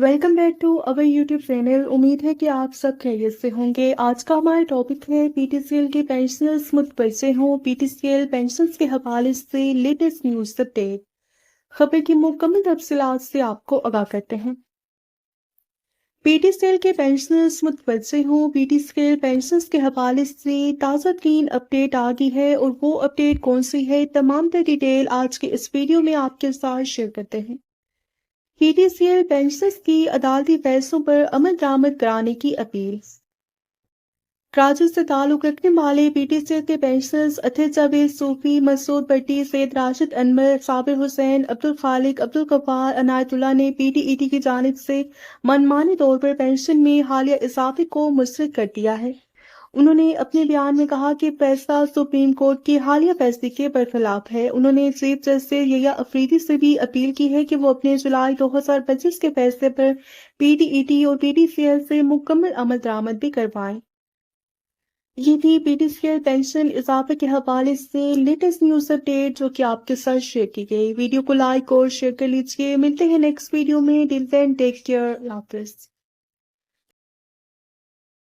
Welcome back to our YouTube channel. امید ہے کہ آپ سب خیریت سے ہوں گے. آج کا ہمارا ٹاپک ہے پی ٹی سی ایل کے پینشنرز متوجہ ہوں. P T C L pensions کے حوالے سے لیٹسٹ نیوز اپڈیٹ. خبر کی مکمل تفصیلات سے آپ کو آگاہ کرتے ہیں. پی ٹی سی ایل کے پینشنرز متوجہ ہوں. P T C L pensions کے حوالے سے تازہ ترین اپڈیٹ آ گئی ہے اور وہ اپڈیٹ کون سی ہے، تمام تر ڈیٹیل آج کے اس ویڈیو میں آپ کے ساتھ شیئر کرتے ہیں. P T C L pensioners کی عدالتی فیصلوں پر عمل درآمد کرانے کی اپیل. کراچی سے تعلق رکھنے والے پی ٹی سی ایل کے پینشنرز اطہر جاوید صوفی، مسعود بٹی، سید راشد انور، صابر حسین، عبدالخالق، عبدالغفار، عنایت اللہ نے پی ٹی ای ٹی کی جانب سے منمانی طور پر پینشن میں حالیہ اضافے کو مسترد کر دیا ہے. انہوں نے اپنے بیان میں کہا کہ فیصلہ سپریم کورٹ کے حالیہ فیصلے کے برخلاف ہے. انہوں نے چیف جسٹس یحییٰ افریدی سے بھی اپیل کی ہے کہ وہ اپنے جولائی 2025 کے فیصلے پر پی ٹی ای ٹی اور پی ٹی سی ایل سے مکمل عمل درآمد بھی کروائیں. یہ تھی P T C L pension اضافے کے حوالے سے لیٹسٹ نیوز اپڈیٹ جو کہ آپ کے ساتھ شیئر کی گئی. ویڈیو کو لائک اور شیئر کر لیجیے. ملتے ہیں نیکسٹ ویڈیو میں. ٹل دین ٹیک کیئر. اللہ حافظ.